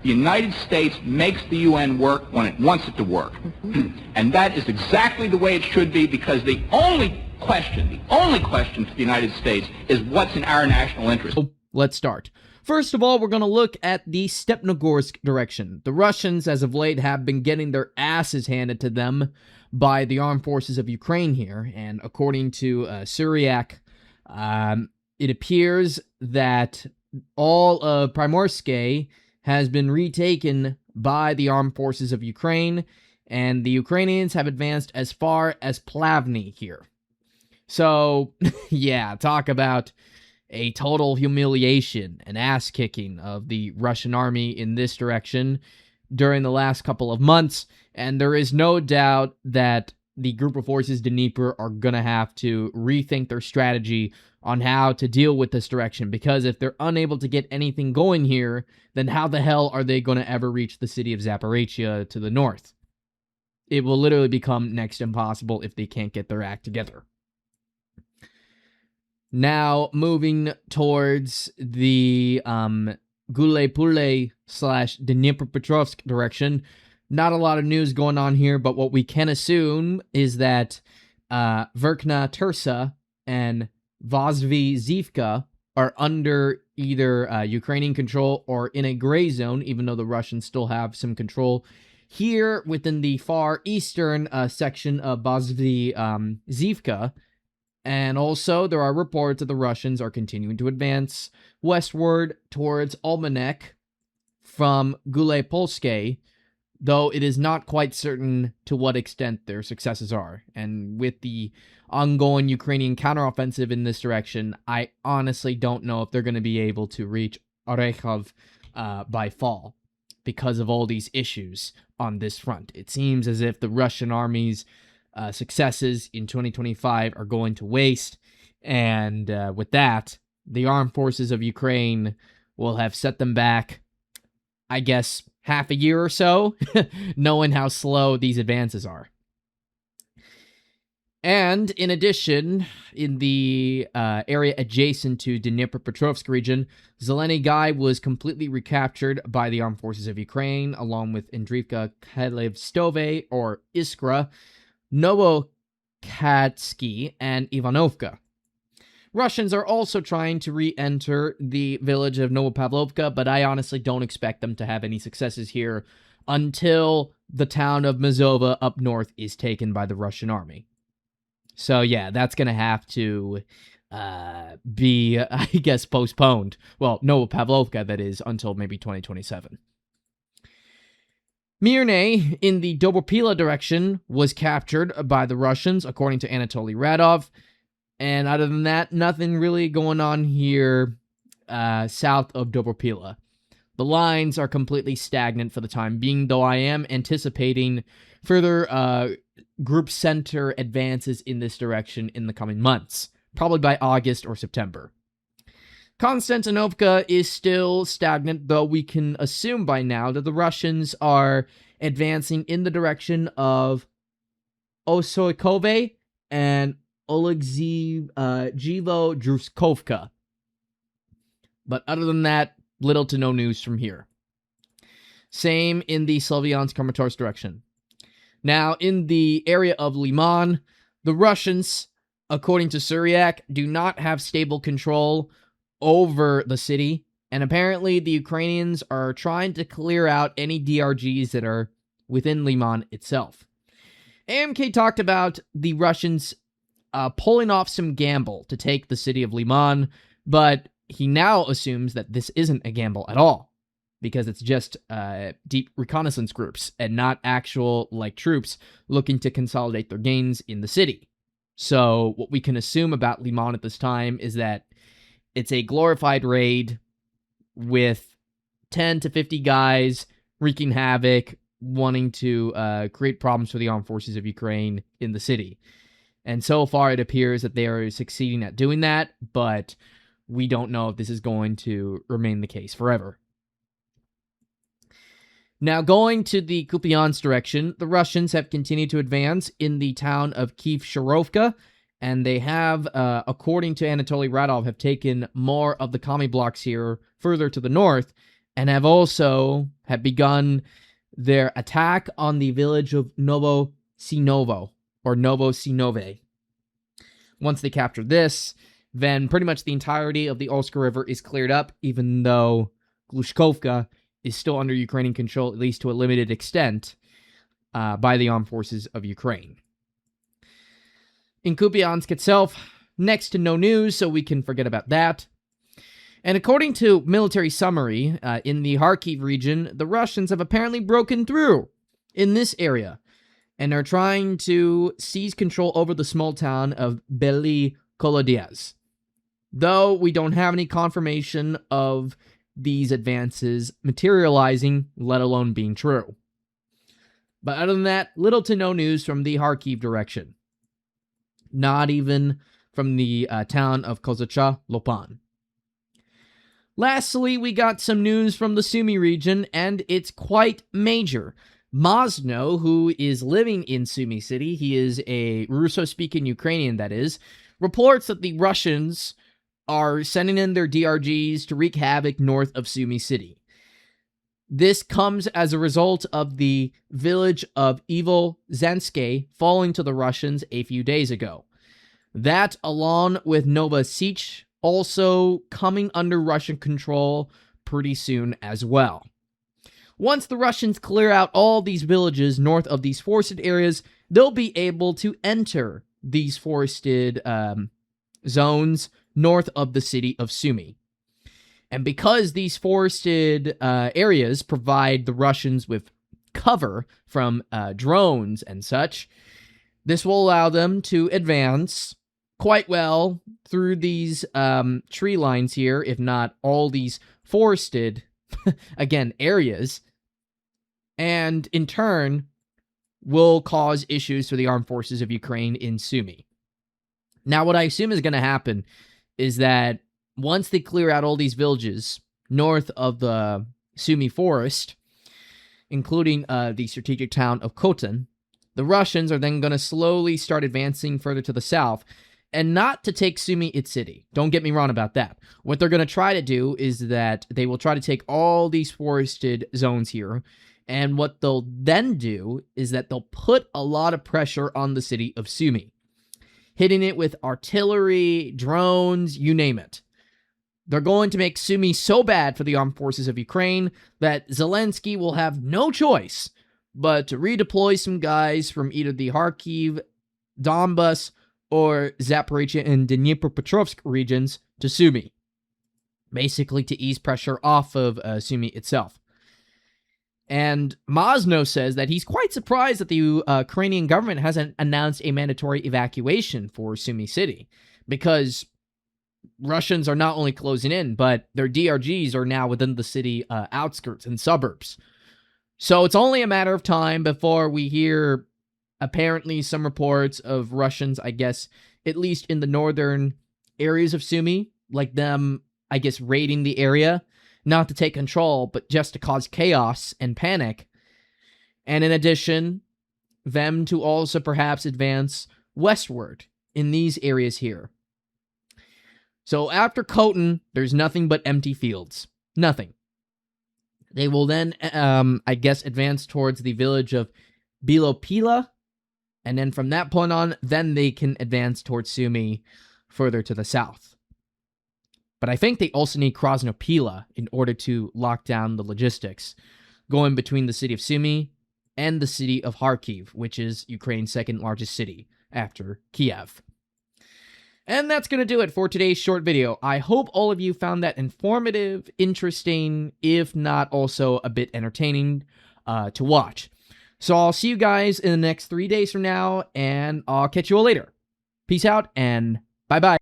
The United States makes the UN work when it wants it to work. And that is exactly the way it should be, because the only question for the United States is what's in our national interest. Let's start. First of all, we're going to look at the Stepnogorsk direction. The Russians, as of late, have been getting their asses handed to them by the armed forces of Ukraine here. And according to Syriac, it appears that all of Primorsk has been retaken by the armed forces of Ukraine, and the Ukrainians have advanced as far as Plavny here. So, yeah, talk about a total humiliation and ass-kicking of the Russian army in this direction during the last couple of months, and there is no doubt that the group of forces Dnieper are going to have to rethink their strategy on how to deal with this direction, because if they're unable to get anything going here, then how the hell are they going to ever reach the city of Zaporizhia to the north? It will literally become next to impossible if they can't get their act together. Now, moving towards the Gulay-Pulay / Dnipropetrovsk direction, not a lot of news going on here, but what we can assume is that Verkhna Tersa and Vozhvy-Zivka are under either Ukrainian control or in a gray zone, even though the Russians still have some control here within the far eastern section of Vozhvy-Zivka. And also, there are reports that the Russians are continuing to advance westward towards Almanek from Gulay-Polsky, though it is not quite certain to what extent their successes are. And with the ongoing Ukrainian counteroffensive in this direction, I honestly don't know if they're going to be able to reach Orekhov by fall because of all these issues on this front. It seems as if the Russian army's successes in 2025 are going to waste, and with that, the armed forces of Ukraine will have set them back, I guess, half a year or so, knowing how slow these advances are. And in addition, in the area adjacent to Dnipropetrovsk region, Zelenyi was completely recaptured by the armed forces of Ukraine, along with Andriivka, Khelevstove, or Iskra, Novokatsky, and Ivanovka. Russians are also trying to re-enter the village of Novopavlovka, but I honestly don't expect them to have any successes here until the town of Mazova up north is taken by the Russian army. So yeah, that's going to have to be, I guess, postponed. Well, Novopavlovka, that is, until maybe 2027. Mirny, in the Dobropila direction, was captured by the Russians, according to Anatoly Radov. And other than that, nothing really going on here south of Dobropila. The lines are completely stagnant for the time being, though I am anticipating further group center advances in this direction in the coming months, probably by August or September. Konstantinovka is still stagnant, though we can assume by now that the Russians are advancing in the direction of Osoykove and Oleksivo-Druskovka. But other than that, little to no news from here. Same in the Slavyansk-Kramatorsk direction. Now, in the area of Liman, the Russians, according to Syriac, do not have stable control over the city, and apparently the Ukrainians are trying to clear out any DRGs that are within Liman itself. AMK talked about the Russians pulling off some gamble to take the city of Liman, but he now assumes that this isn't a gamble at all, because it's just deep reconnaissance groups and not actual troops looking to consolidate their gains in the city. So what we can assume about Liman at this time is that it's a glorified raid with 10 to 50 guys wreaking havoc, wanting to create problems for the armed forces of Ukraine in the city. And so far, it appears that they are succeeding at doing that, but we don't know if this is going to remain the case forever. Now, going to the Kupiansk direction, the Russians have continued to advance in the town of Kiev-Sharovka, and they have, according to Anatoly Radov, have taken more of the commie blocks here further to the north, and have begun their attack on the village of Novosinovo, or Novosinove. Once they capture this, then pretty much the entirety of the Oska River is cleared up, even though Glushkovka is still under Ukrainian control, at least to a limited extent, by the armed forces of Ukraine. In Kupiansk itself, next to no news, so we can forget about that. And according to military summary, in the Kharkiv region, the Russians have apparently broken through in this area and are trying to seize control over the small town of Bely Kolodiaz. Though we don't have any confirmation of these advances materializing, let alone being true. But other than that, little to no news from the Kharkiv direction. Not even from the town of Kozacha Lopan. Lastly, we got some news from the SUMY region, and it's quite major. Mosno, who is living in SUMY City, he is a Russo-speaking Ukrainian, that is, reports that the Russians are sending in their DRGs to wreak havoc north of SUMY City. This comes as a result of the village of Ivozanske falling to the Russians a few days ago. That, along with Novosich, also coming under Russian control pretty soon as well. Once the Russians clear out all these villages north of these forested areas, they'll be able to enter these forested zones north of the city of SUMY. And because these forested areas provide the Russians with cover from drones and such, this will allow them to advance quite well through these tree lines here, if not all these forested, again, areas, and in turn will cause issues for the armed forces of Ukraine in SUMY. Now, what I assume is going to happen is that once they clear out all these villages north of the SUMY forest, including the strategic town of Khotan, the Russians are then going to slowly start advancing further to the south, and not to take SUMY its city. Don't get me wrong about that. What they're going to try to do is that they will try to take all these forested zones here, and what they'll then do is that they'll put a lot of pressure on the city of SUMY, hitting it with artillery, drones, you name it. They're going to make SUMY so bad for the armed forces of Ukraine that Zelensky will have no choice but to redeploy some guys from either the Kharkiv, Donbas, or Zaporizhia and Dnipropetrovsk regions to SUMY, basically to ease pressure off of SUMY itself. And Mosno says that he's quite surprised that the Ukrainian government hasn't announced a mandatory evacuation for SUMY City, because Russians are not only closing in, but their DRGs are now within the city outskirts and suburbs. So it's only a matter of time before we hear apparently some reports of Russians, I guess, at least in the northern areas of SUMY, like them, I guess, raiding the area, not to take control, but just to cause chaos and panic. And in addition, them to also perhaps advance westward in these areas here. So after Khotan, there's nothing but empty fields. Nothing. They will then, I guess, advance towards the village of Bilopila, and then from that point on, then they can advance towards SUMY further to the south. But I think they also need Krasnopila in order to lock down the logistics, going between the city of SUMY and the city of Kharkiv, which is Ukraine's second largest city after Kiev. And that's going to do it for today's short video. I hope all of you found that informative, interesting, if not also a bit entertaining to watch. So I'll see you guys in the next 3 days from now, and I'll catch you all later. Peace out, and bye-bye.